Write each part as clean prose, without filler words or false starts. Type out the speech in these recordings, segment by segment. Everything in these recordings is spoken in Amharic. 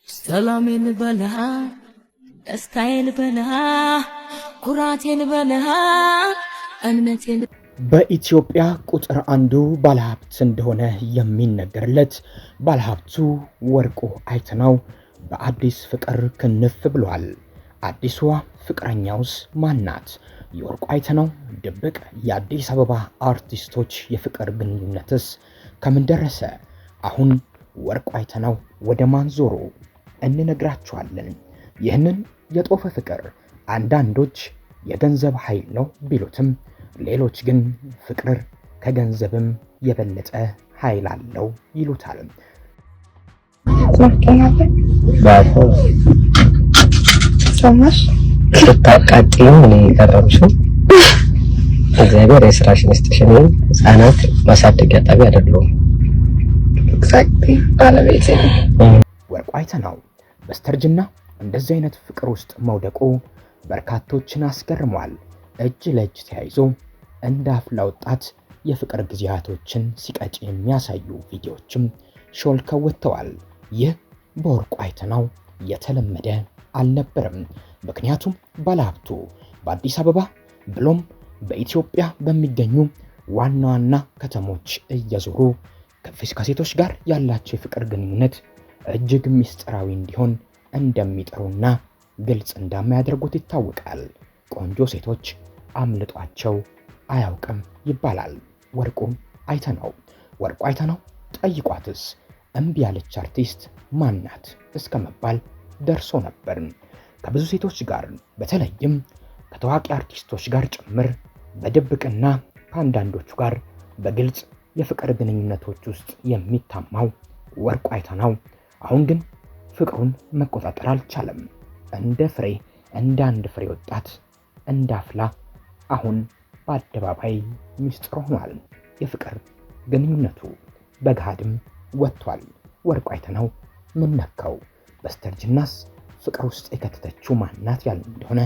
ሰላሜን በልሃ ደስታዬን በልሃ ኩራቴን በልሃ እምነቴን በኢትዮጵያ ቁጥር አንዱ ባለሀብት እንደሆነ የሚነገርለት ባለሀብቱ ወርቁ አይተነው በአዲስ ፍቅር ክንፍ ብሏል። አዲሷ ፍቅረኛውስ ማናት? የወርቁ አይተነው ድብቅ የአዲስ አበባ አርቲስቶች የፍቅር ግንኙነትስ ከምን ደረሰ? አሁን ወርቁ አይተነው ወደ ማን ዞሮ? እንነግራችኋለን። ይህንን የጦፈ ፍቅር አንዳንዶች የገንዘብ ኃይል ነው ቢሉትም ሌሎች ግን ፍቅር ከገንዘብም የበለጠ ኃይል አለው ይሉታል። ሰማሽ ስታቃጥሉ ምን ይቀርብሽው? እግዚአብሔር የስራሽን ይስጥሽኝ። ህፃናት ማሳደጊያ ጣቢያ አይደለም። ኤግዛክትሊ ባለቤቴ ወርቁ አይተነው በስተርጅና እንደዚህ አይነት ፍቅር ውስጥ መውደቁ በርካቶችን አስገርሟል። እጅ ለእጅ ተያይዞ እንደ አፍላ ወጣት የፍቅር ጊዜያቶችን ሲቀጭ የሚያሳዩ ቪዲዮዎችም ሾልከው ወጥተዋል። ይህ በወርቁ አይተነው የተለመደ አልነበረም። ምክንያቱም ባለሀብቱ በአዲስ አበባ ብሎም በኢትዮጵያ በሚገኙ ዋና ዋና ከተሞች እየዞሩ ከሴቶች ጋር ያላቸው የፍቅር ግንኙነት እጅግ ምስጢራዊ እንዲሆን እንደሚጥሩና ግልጽ እንደማያደርጉት ይታወቃል። ቆንጆ ሴቶች አምልጧቸው አያውቅም ይባላል። ወርቁ አይተነው ጠይቋትስ እምቢ ያለች አርቲስት ማናት እስከ መባል ደርሶ ነበር። ከብዙ ሴቶች ጋር በተለይም ከታዋቂ አርቲስቶች ጋር ጭምር በድብቅና ከአንዳንዶቹ ጋር በግልጽ የፍቅር ግንኙነቶች ውስጥ የሚታማው ወርቁ አይተነው አሁን ግን ፍቅሩን መቆጣጠር አልቻለም። እንደ አንድ ፍሬ ወጣት እንደ አፍላ አሁን በአደባባይ ሚስጥር ሆኗል። የፍቅር ግንኙነቱ በገሃድም ወጥቷል። ወርቁ አይተነው ምን ነካው? በስተርጅናስ ፍቅር ውስጥ የከተተችው ማናት ያለ እንደሆነ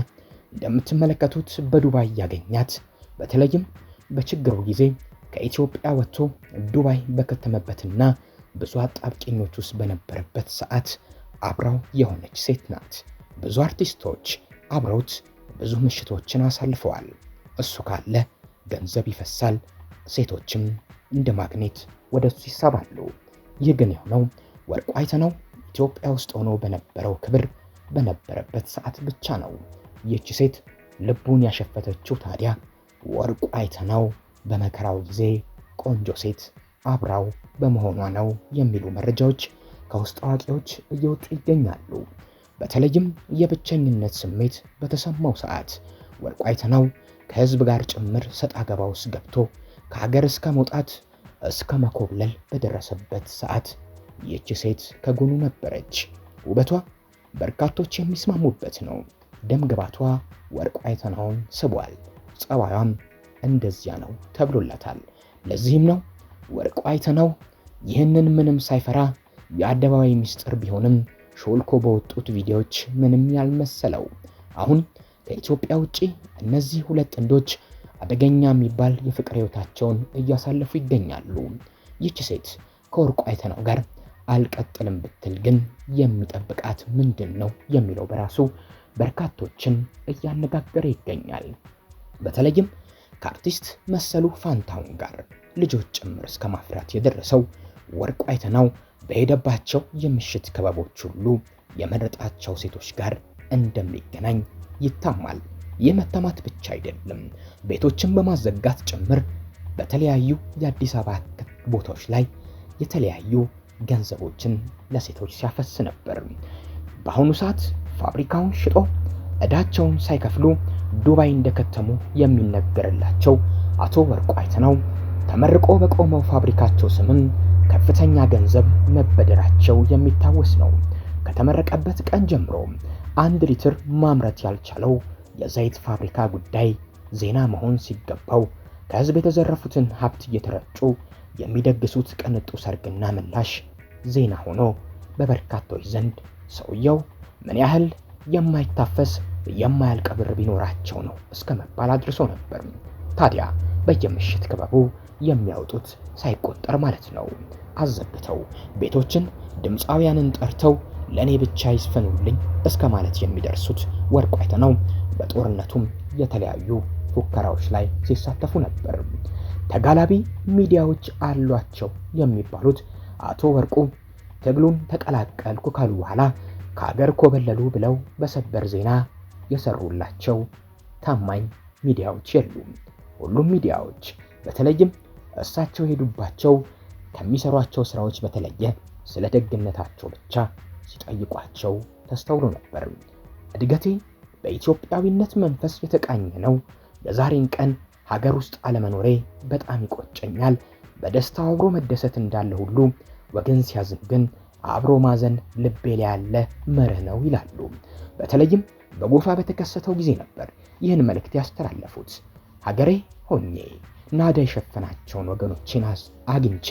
እንደምትመለከቱት በዱባይ ያገኛት፣ በተለይም በችግሩ ጊዜ ከኢትዮጵያ ወጥቶ ዱባይ በከተመበትና ብዙ አጣብቂኞች ውስጥ በነበረበት ሰዓት አብራው የሆነች ሴት ናት። ብዙ አርቲስቶች አብረውት ብዙ ምሽቶችን አሳልፈዋል። እሱ ካለ ገንዘብ ይፈሳል፣ ሴቶችም እንደ ማግኔት ወደሱ ይሳባሉ። ይህ ግን የሆነው ወርቁ አይተነው ኢትዮጵያ ውስጥ ሆኖ በነበረው ክብር በነበረበት ሰዓት ብቻ ነው። ይህች ሴት ልቡን ያሸፈተችው ታዲያ ወርቁ አይተነው በመከራው ጊዜ ቆንጆ ሴት አብራው በመሆኗ ነው የሚሉ መረጃዎች ከውስጥ አዋቂዎች እየወጡ ይገኛሉ። በተለይም የብቸኝነት ስሜት በተሰማው ሰዓት ወርቁ አይተነው ከህዝብ ጋር ጭምር ሰጣ ገባ ውስጥ ገብቶ ከሀገር እስከ መውጣት እስከ መኮብለል በደረሰበት ሰዓት ይህች ሴት ከጎኑ ነበረች። ውበቷ በርካቶች የሚስማሙበት ነው። ደም ግባቷ ወርቁ አይተነውን ስቧል። ጸባዩም እንደዚያ ነው ተብሎለታል። ለዚህም ነው ወርቁ አይተነው ይህንን ምንም ሳይፈራ የአደባባይ ምስጢር ቢሆንም ሾልኮ በወጡት ቪዲዮዎች ምንም ያልመሰለው። አሁን ከኢትዮጵያ ውጪ እነዚህ ሁለት ጥንዶች አደገኛ የሚባል የፍቅር ህይወታቸውን እያሳለፉ ይገኛሉ። ይህች ሴት ከወርቁ አይተነው ጋር አልቀጥልም ብትል ግን የሚጠብቃት ምንድን ነው የሚለው በራሱ በርካቶችን እያነጋገረ ይገኛል። በተለይም ከአርቲስት መሰሉ ፋንታውን ጋር ልጆች ጭምር እስከ ማፍራት የደረሰው ወርቁ አይተነው በሄደባቸው የምሽት ክበቦች ሁሉ የመረጣቸው ሴቶች ጋር እንደሚገናኝ ይታማል። ይህ መታማት ብቻ አይደለም፣ ቤቶችን በማዘጋት ጭምር በተለያዩ የአዲስ አበባ ቦታዎች ላይ የተለያዩ ገንዘቦችን ለሴቶች ሲያፈስ ነበር። በአሁኑ ሰዓት ፋብሪካውን ሽጦ ዕዳቸውን ሳይከፍሉ ዱባይ እንደከተሙ የሚነገርላቸው አቶ ወርቁ አይተነው ተመርቆ በቆመው ፋብሪካቸው ስምም ከፍተኛ ገንዘብ መበደራቸው የሚታወስ ነው። ከተመረቀበት ቀን ጀምሮ 1 ሊትር ማምረት ያልቻለው የዘይት ፋብሪካ ጉዳይ ዜና መሆን ሲገባው ከህዝብ የተዘረፉትን ሀብት እየተረጩ የሚደግሱት ቅንጡ ሰርግና ምላሽ ዜና ሆኖ በበርካቶች ዘንድ ሰውየው ምን ያህል የማይታፈስ የማያልቅ ብር ቢኖራቸው ነው እስከ መባል አድርሶ ነበር። ታዲያ በየምሽት ክበቡ የሚያወጡት ሳይቆጠር ማለት ነው። አዘግተው ቤቶችን ድምፃውያንን ጠርተው ለኔ ብቻ ይስፈኑልኝ እስከ ማለት የሚደርሱት ወርቁ አይተነው በጦርነቱም የተለያዩ ፉከራዎች ላይ ሲሳተፉ ነበር። ተጋላቢ ሚዲያዎች አሏቸው የሚባሉት አቶ ወርቁ ትግሉን ተቀላቀልኩ ካሉ በኋላ ከሀገር ኮበለሉ ብለው በሰበር ዜና የሰሩላቸው ታማኝ ሚዲያዎች የሉም። ሁሉም ሚዲያዎች በተለይም እሳቸው ሄዱባቸው ከሚሰሯቸው ስራዎች በተለየ ስለ ደግነታቸው ብቻ ሲጠይቋቸው ተስተውሎ ነበር። እድገቴ በኢትዮጵያዊነት መንፈስ የተቃኘ ነው። የዛሬን ቀን ሀገር ውስጥ አለመኖሬ በጣም ይቆጨኛል። በደስታው አብሮ መደሰት እንዳለ ሁሉ ወገን ሲያዝን ግን አብሮ ማዘን ልቤ ላይ ያለ መርህ ነው ይላሉ። በተለይም በጎፋ በተከሰተው ጊዜ ነበር ይህን መልእክት ያስተላለፉት። ሀገሬ ሆኜ ናዳ የሸፈናቸውን ወገኖቼን አግኝቼ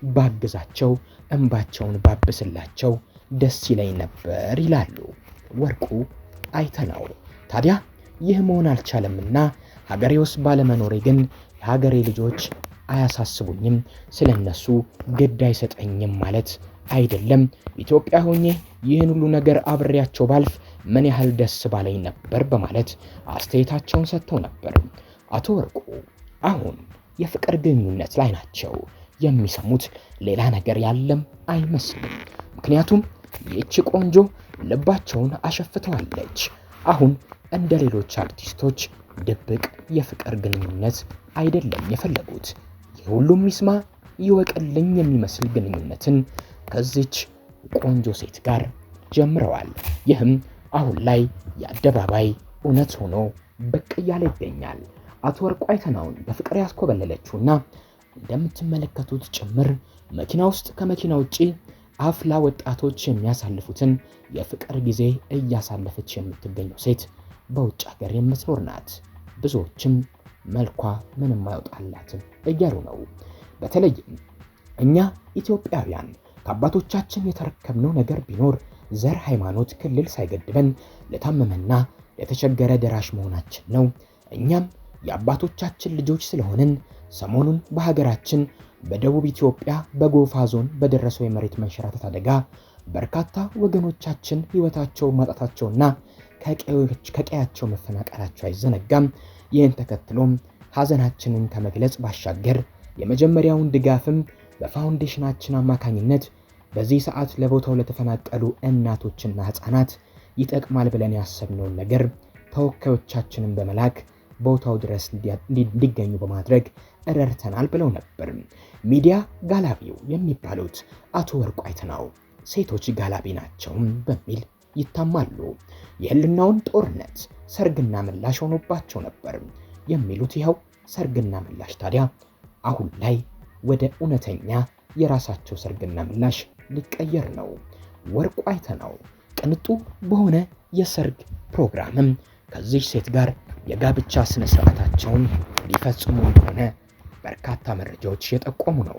ባግዛቸው፣ እንባቸውን ባብስላቸው ደስ ይለኝ ነበር ይላሉ ወርቁ አይተነው። ታዲያ ይህ መሆን አልቻለምና ሀገሬ ውስጥ ባለመኖሬ ግን የሀገሬ ልጆች አያሳስቡኝም፣ ስለነሱ ግድ አይሰጠኝም ማለት አይደለም። ኢትዮጵያ ሆኜ ይህን ሁሉ ነገር አብሬያቸው ባልፍ ምን ያህል ደስ ባለኝ ነበር በማለት አስተያየታቸውን ሰጥተው ነበር። አቶ ወርቁ አሁን የፍቅር ግንኙነት ላይ ናቸው። የሚሰሙት ሌላ ነገር ያለም አይመስልም። ምክንያቱም ይህች ቆንጆ ልባቸውን አሸፍተዋለች። አሁን እንደ ሌሎች አርቲስቶች ድብቅ የፍቅር ግንኙነት አይደለም የፈለጉት። የሁሉም ይስማ ይወቅልኝ የሚመስል ግንኙነትን ከዚች ቆንጆ ሴት ጋር ጀምረዋል። ይህም አሁን ላይ የአደባባይ እውነት ሆኖ ብቅ እያለ ይገኛል። አቶ ወርቁ አይተነውን በፍቅር ያስኮበለለችውና እንደምትመለከቱት ጭምር መኪና ውስጥ ከመኪና ውጪ አፍላ ወጣቶች የሚያሳልፉትን የፍቅር ጊዜ እያሳለፈች የምትገኘው ሴት በውጭ ሀገር የምትኖር ናት። ብዙዎችም መልኳ ምንም አይወጣላትም እያሉ ነው። በተለይም እኛ ኢትዮጵያውያን ከአባቶቻችን የተረከብነው ነገር ቢኖር ዘር፣ ሃይማኖት፣ ክልል ሳይገድበን ለታመመና ለተቸገረ ደራሽ መሆናችን ነው። እኛም የአባቶቻችን ልጆች ስለሆንን ሰሞኑን በሀገራችን በደቡብ ኢትዮጵያ በጎፋ ዞን በደረሰው የመሬት መንሸራተት አደጋ በርካታ ወገኖቻችን ሕይወታቸውን ማጣታቸውና ከቀያቸው መፈናቀላቸው አይዘነጋም። ይህን ተከትሎም ሐዘናችንን ከመግለጽ ባሻገር የመጀመሪያውን ድጋፍም በፋውንዴሽናችን አማካኝነት በዚህ ሰዓት ለቦታው ለተፈናቀሉ እናቶችና ሕፃናት ይጠቅማል ብለን ያሰብነውን ነገር ተወካዮቻችንን በመላክ ቦታው ድረስ እንዲገኙ በማድረግ ረድተናል ብለው ነበር። ሚዲያ ጋላቢው የሚባሉት አቶ ወርቁ አይተነው ሴቶች ጋላቢ ናቸውም በሚል ይታማሉ። የህልናውን ጦርነት ሰርግና ምላሽ ሆኖባቸው ነበር የሚሉት ይኸው ሰርግና ምላሽ ታዲያ አሁን ላይ ወደ እውነተኛ የራሳቸው ሰርግና ምላሽ ሊቀየር ነው። ወርቁ አይተነው ቅንጡ በሆነ የሰርግ ፕሮግራምም ከዚህ ሴት ጋር የጋብቻ ስነ ስርዓታቸውን ሊፈጽሙ እንደሆነ በርካታ መረጃዎች እየጠቆሙ ነው።